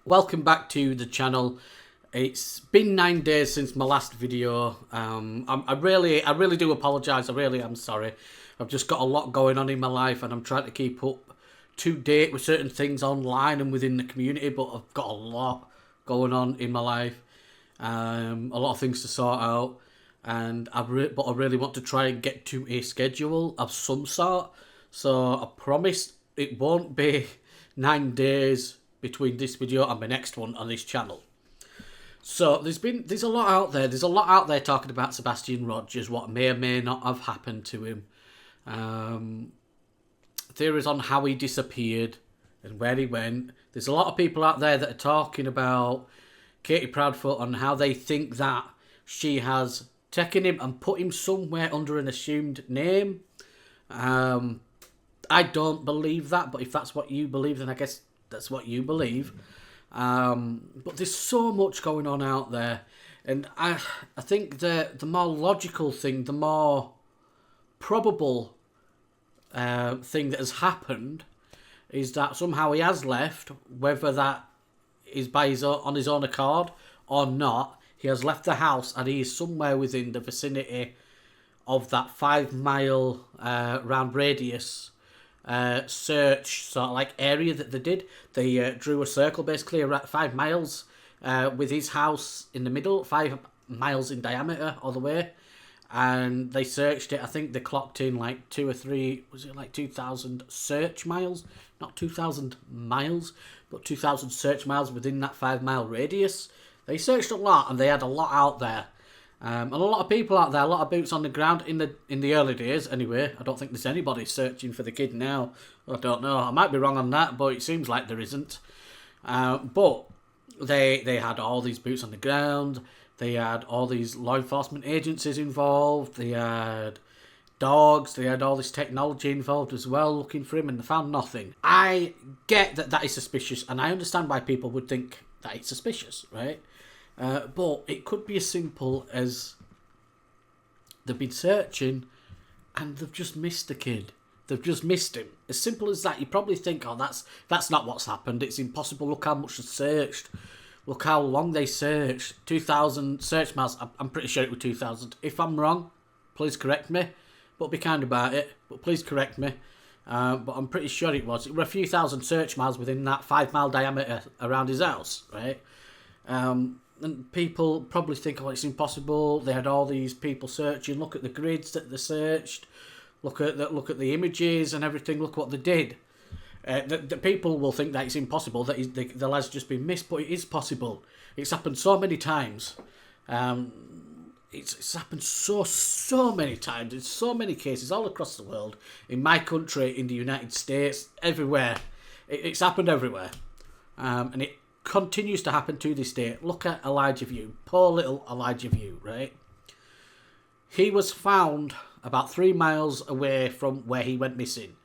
Welcome back to the channel. It's been 9 days since my last video. I really do apologise. I really am sorry. I've just got a lot going on in my life and I'm trying to keep up to date with certain things online and within the community, but I've got a lot going on in my life. A lot of things to sort out, and but I really want to try and get to a schedule of some sort. So I promise it won't be 9 days between this video and my next one on this channel. So there's a lot out there. There's a lot out there talking about Sebastian Rogers, what may or may not have happened to him. Theories on how he disappeared and where he went. There's a lot of people out there that are talking about Katie Proudfoot and how they think that she has taken him and put him somewhere under an assumed name. I don't believe that, but if that's what you believe, then I guess that's what you believe. But there's so much going on out there, and I think the more logical thing, the more probable thing that has happened is that somehow he has left, whether that is on his own accord or not. He has left the house and he is somewhere within the vicinity of that 5 mile round radius search sort of like area that they did. They drew a circle basically around 5 miles with his house in the middle, 5 miles in diameter all the way, and they searched it. I think they clocked in like 2 or 3, was it like 2,000 search miles? Not 2,000 miles, but 2,000 search miles within that 5 mile radius. They searched a lot and they had a lot out there. And a lot of people out there, a lot of boots on the ground in the early days anyway. I don't think there's anybody searching for the kid now. I don't know. I might be wrong on that, but it seems like there isn't. But they had all these boots on the ground. They had all these law enforcement agencies involved. They had dogs. They had all this technology involved as well looking for him, and they found nothing. I get that is suspicious, and I understand why people would think that it's suspicious, right? But it could be as simple as they've been searching and they've just missed the kid. They've just missed him. As simple as that. You probably think, oh, that's not what's happened. It's impossible. Look how much they searched. Look how long they searched. 2,000 search miles. I'm pretty sure it was 2,000. If I'm wrong, please correct me. But be kind about it. But please correct me. But I'm pretty sure it was. It were a few thousand search miles within that 5 mile diameter around his house, right? And people probably think, oh, it's impossible. They had all these people searching. Look at the grids that they searched. Look at the images and everything. Look what they did. The people will think that it's impossible, that the lad's just been missed, but it is possible. It's happened so many times. It's happened so many times in so many cases all across the world, in my country, in the United States, everywhere. It's happened everywhere, and it continues to happen to this day. Look at Elijah View, poor little Elijah View, right? He was found about 3 miles away from where he went missing.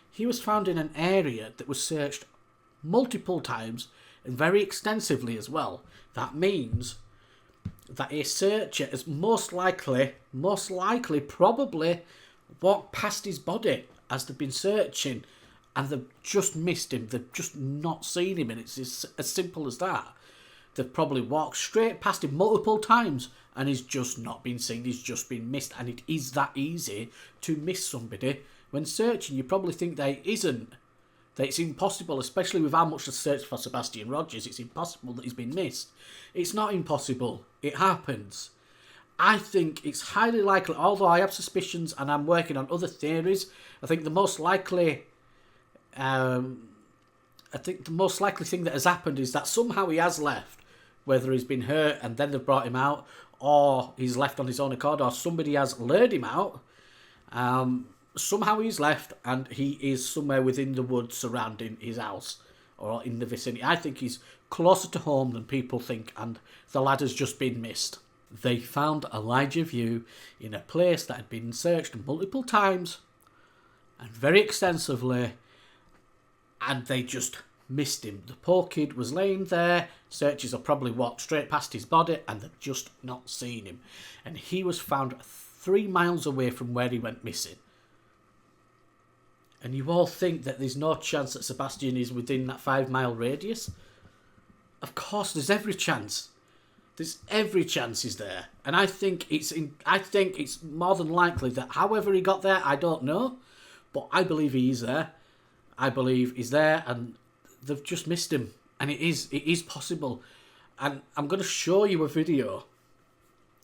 He was found in an area that was searched multiple times and very extensively as well. That means that a searcher has most likely, probably walked past his body as they've been searching, and they've just missed him. They've just not seen him, and it's as simple as that. They've probably walked straight past him multiple times, and he's just not been seen. He's just been missed, and it is that easy to miss somebody when searching. You probably think that it isn't. That it's impossible, especially with how much the search for Sebastian Rogers. It's impossible that he's been missed. It's not impossible. It happens. I think it's highly likely, although I have suspicions and I'm working on other theories, I think the most likely thing that has happened is that somehow he has left, whether he's been hurt and then they've brought him out, or he's left on his own accord, or somebody has lured him out. Somehow he's left and he is somewhere within the woods surrounding his house or in the vicinity. I think he's closer to home than people think, and the lad has just been missed. They found Elijah View in a place that had been searched multiple times and very extensively, and they just missed him. The poor kid was laying there. Searchers have probably walked straight past his body and they've just not seen him. And he was found 3 miles away from where he went missing. And you all think that there's no chance that Sebastian is within that 5 mile radius? Of course, there's every chance. There's every chance he's there, and I think it's more than likely that however he got there, I don't know, but I believe he is there. I believe he's there, and they've just missed him, and it is possible. And I'm going to show you a video.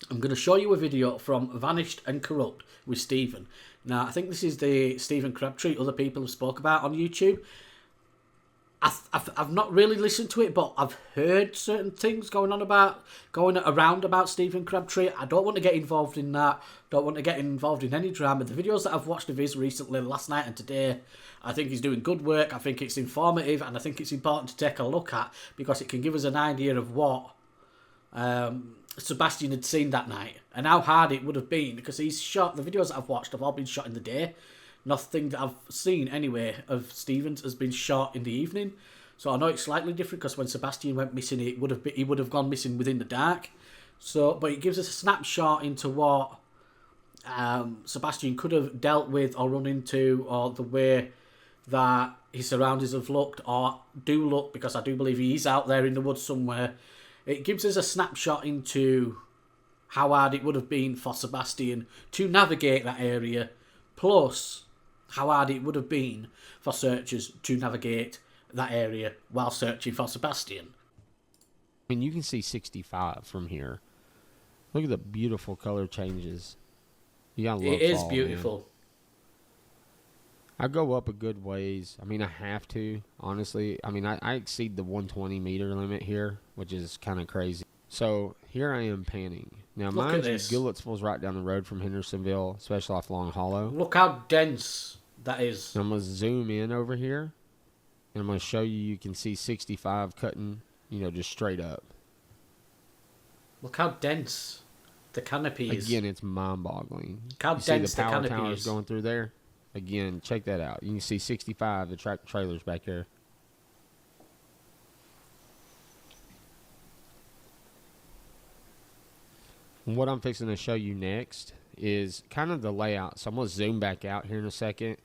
I'm going to show you a video from Vanished and Corrupt with Stephen. Now, I think this is the Stephen Crabtree other people have spoke about on YouTube. I've not really listened to it, but I've heard certain things going around about Stephen Crabtree. I don't want to get involved in that. Don't want to get involved in any drama. The videos that I've watched of his recently, last night and today, I think he's doing good work. I think it's informative, and I think it's important to take a look at because it can give us an idea of what Sebastian had seen that night and how hard it would have been, because he's shot. The videos that I've watched have all been shot in the day. Nothing that I've seen anyway of Stevens has been shot in the evening. So I know it's slightly different because when Sebastian went missing, he would have gone missing within the dark. So, but it gives us a snapshot into what Sebastian could have dealt with or run into, or the way that his surroundings have looked or do look, because I do believe he is out there in the woods somewhere. It gives us a snapshot into how hard it would have been for Sebastian to navigate that area, plus how hard it would have been for searchers to navigate that area while searching for Sebastian. I mean, you can see 65 from here. Look at the beautiful color changes. You gotta love it is fall, beautiful. Man. I go up a good ways. I mean, I have to, honestly. I mean, I exceed the 120 meter limit here, which is kind of crazy. So here I am panning. Now, mind you, Gilletsville's right down the road from Hendersonville, especially off Long Hollow. Look how dense that is. And I'm going to zoom in over here, and I'm going to show you can see 65 cutting, just straight up. Look how dense the canopy is. Again, it's mind-boggling. Look how dense the canopy is. See the power towers going through there? Again, check that out. You can see 65, the tractor trailers back there. And what I'm fixing to show you next is kind of the layout. So I'm going to zoom back out here in a second.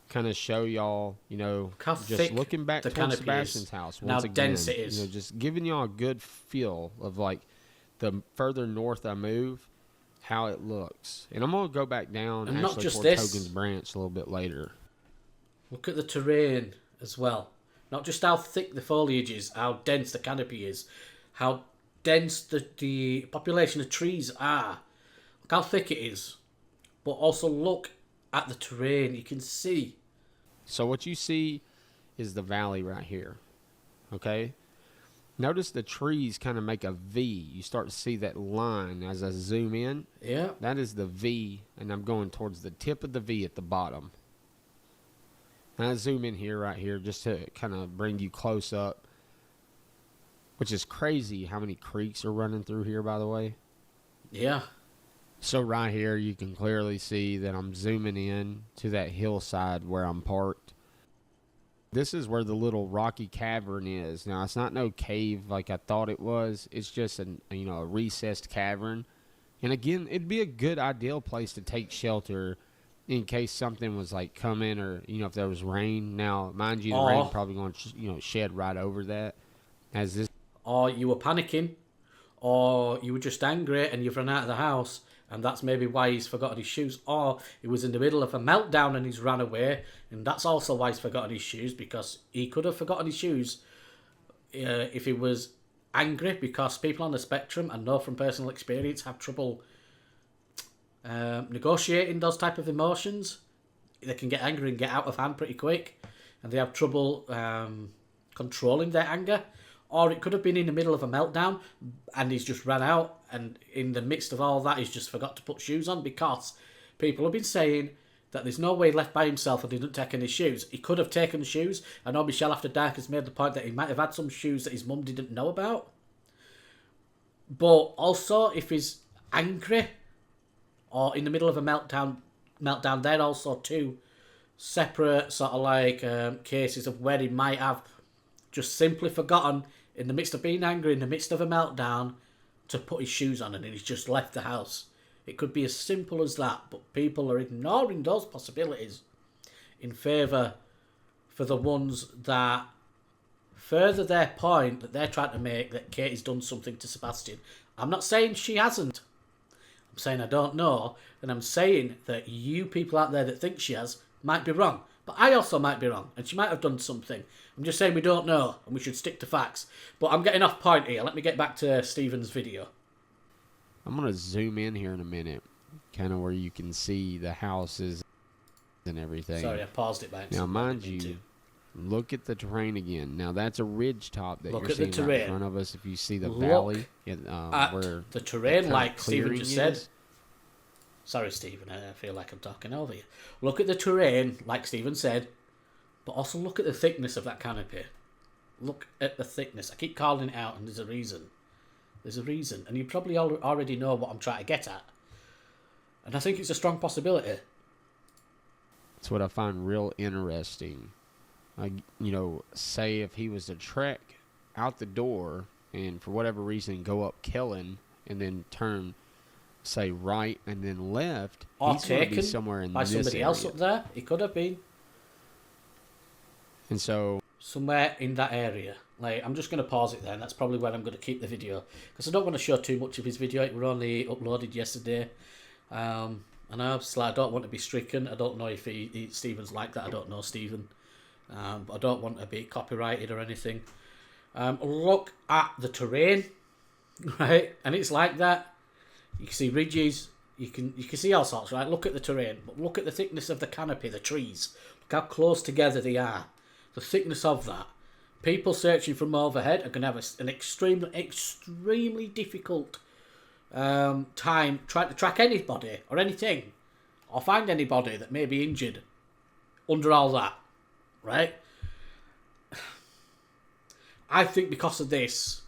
Kind of show y'all, just looking back towards Sebastian's house. Once again, dense it is. Just giving y'all a good feel of like the further north I move, how it looks. And I'm going to go back down and actually towards Hogan's Branch a little bit later. Look at the terrain as well. Not just how thick the foliage is, how dense the canopy is, how dense the population of trees are. Look how thick it is. But also look at the terrain. You can see. So what you see is the valley right here. Okay? Notice the trees kind of make a V. You start to see that line as I zoom in. Yeah. That is the V, and I'm going towards the tip of the V at the bottom. And I zoom in here, right here, just to kind of bring you close up. Which is crazy how many creeks are running through here, by the way. Yeah. So right here, you can clearly see that I'm zooming in to that hillside where I'm parked. This is where the little rocky cavern is. Now, it's not no cave like I thought it was. It's just a recessed cavern. And again, it'd be a good ideal place to take shelter in case something was like coming, or if there was rain. Now, mind you, the rain probably going to shed right over that. As this, or you were panicking, or you were just angry and you've run out of the house. And that's maybe why he's forgotten his shoes. Or he was in the middle of a meltdown and he's ran away. And that's also why he's forgotten his shoes, because he could have forgotten his shoes if he was angry, because people on the spectrum, and know from personal experience, have trouble negotiating those type of emotions. They can get angry and get out of hand pretty quick. And they have trouble controlling their anger. Or it could have been in the middle of a meltdown and he's just ran out, and in the midst of all that he's just forgot to put shoes on, because people have been saying that there's no way he left by himself and didn't take any shoes. He could have taken shoes. I know Michelle After Dark has made the point that he might have had some shoes that his mum didn't know about. But also, if he's angry or in the middle of a meltdown, they're also two separate sort of like cases of where he might have just simply forgotten, in the midst of being angry, in the midst of a meltdown, to put his shoes on, and he's just left the house. It could be as simple as that, but people are ignoring those possibilities in favour for the ones that further their point that they're trying to make that Katie's done something to Sebastian. I'm not saying she hasn't. I'm saying I don't know, and I'm saying that you people out there that think she has might be wrong. But I also might be wrong, and she might have done something. I'm just saying we don't know, and we should stick to facts. But I'm getting off point here. Let me get back to Stephen's video. I'm going to zoom in here in a minute, kind of where you can see the houses and everything. Sorry, I paused it by accident. Now, mind you, look at the terrain again. Now, that's a ridge top that you're seeing right in front of us. If you see the valley, where the terrain, like Stephen just said. is. Sorry, Stephen, I feel like I'm talking over you. Look at the terrain, like Stephen said, but also look at the thickness of that canopy. Look at the thickness. I keep calling it out, and there's a reason. There's a reason, and you probably already know what I'm trying to get at. And I think it's a strong possibility. It's what I find real interesting. Like, say if he was to trek out the door and for whatever reason go up killing and then turn, say, right and then left, or he's going to be taken somewhere in by this somebody area. else up there. He could have been. And so, somewhere in that area. Like, I'm just going to pause it then. That's probably where I'm going to keep the video, because I don't want to show too much of his video. It was only uploaded yesterday. And obviously I don't want to be stricken. I don't know if Stephen's like that. I don't know Stephen. But I don't want to be copyrighted or anything. Look at the terrain, right? And it's like that. You can see ridges. You can see all sorts, right? Look at the terrain. But look at the thickness of the canopy, the trees. Look how close together they are. The thickness of that. People searching from overhead are going to have an extremely difficult time trying to track anybody or anything, or find anybody that may be injured under all that, right? I think because of this,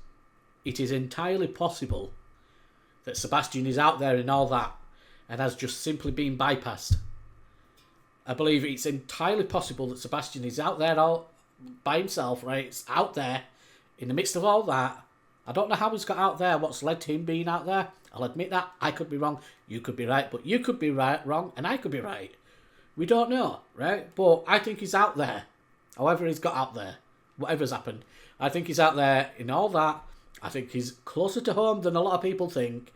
it is entirely possible that Sebastian is out there in all that and has just simply been bypassed. I believe it's entirely possible that Sebastian is out there all by himself, right? It's out there in the midst of all that. I don't know how he's got out there, what's led to him being out there. I'll admit that. I could be wrong, you could be right, but you could be wrong, and I could be right. We don't know, right? But I think he's out there. However he's got out there, whatever's happened, I think he's out there in all that. I think he's closer to home than a lot of people think.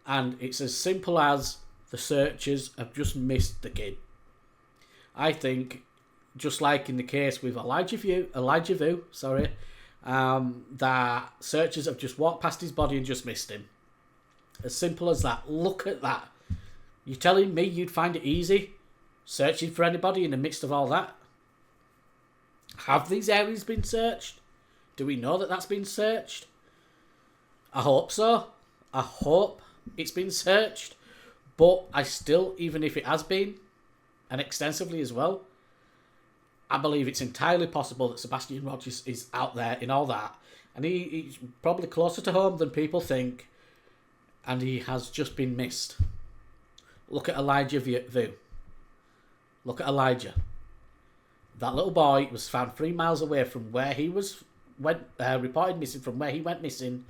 And it's as simple as the searchers have just missed the kid. I think, just like in the case with Elijah Vu, that searchers have just walked past his body and just missed him. As simple as that. Look at that. You're telling me you'd find it easy searching for anybody in the midst of all that? Have these areas been searched? Do we know that that's been searched? I hope so. I hope it's been searched. But I still, even if it has been, and extensively as well, I believe it's entirely possible that Sebastian Rogers is out there in all that. And he's probably closer to home than people think. And he has just been missed. Look at Elijah Vu. Look at Elijah. That little boy was found 3 miles away from where he went reported missing, from where he went missing,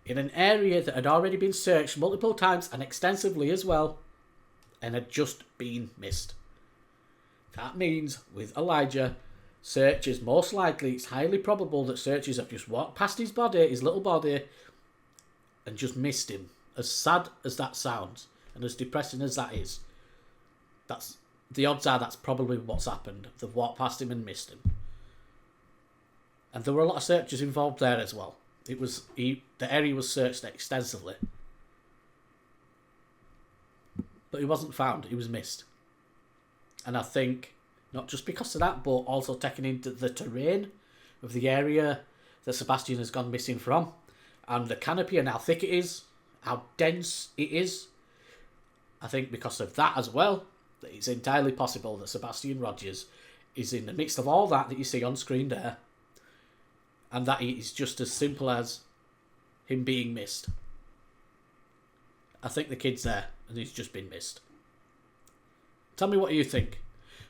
in an area that had already been searched multiple times and extensively as well, and had just been missed. That means with Elijah, searchers, most likely, it's highly probable that searchers have just walked past his body, his little body, and just missed him. As sad as that sounds, and as depressing as that is, the odds are that's probably what's happened. They've walked past him and missed him. And there were a lot of searchers involved there as well. The area was searched extensively. But he wasn't found, he was missed. And I think, not just because of that, but also taking into the terrain of the area that Sebastian has gone missing from, and the canopy and how thick it is, how dense it is. I think because of that as well, that it's entirely possible that Sebastian Rogers is in the midst of all that you see on screen there, and that it is just as simple as him being missed. I think the kid's there, and he's just been missed. Tell me what you think.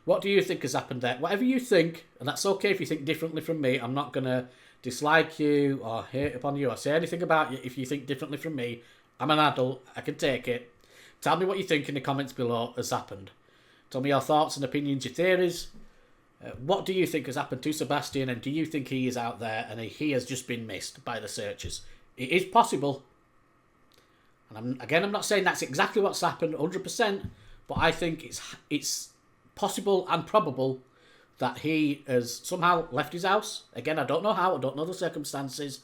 What do you think has happened there? Whatever you think, and that's okay if you think differently from me. I'm not going to dislike you or hate upon you or say anything about you if you think differently from me. I'm an adult. I can take it. Tell me what you think in the comments below has happened. Tell me your thoughts and opinions, your theories. What do you think has happened to Sebastian, and do you think he is out there and he has just been missed by the searchers? It is possible. And I'm not saying that's exactly what's happened 100%, but I think it's possible and probable that he has somehow left his house. Again, I don't know how, I don't know the circumstances.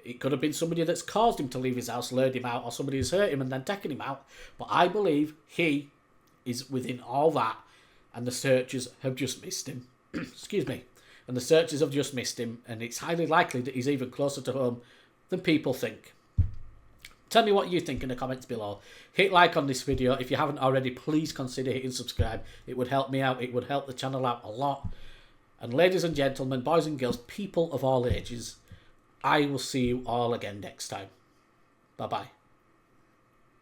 It could have been somebody that's caused him to leave his house, lured him out, or somebody has hurt him and then taken him out. But I believe he is within all that, and the searchers have just missed him. Excuse me. And the searchers have just missed him, and it's highly likely that he's even closer to home than people think. Tell me what you think in the comments below. Hit like on this video. If you haven't already, please consider hitting subscribe. It would help me out. It would help the channel out a lot. And ladies and gentlemen, boys and girls, people of all ages, I will see you all again next time. Bye-bye.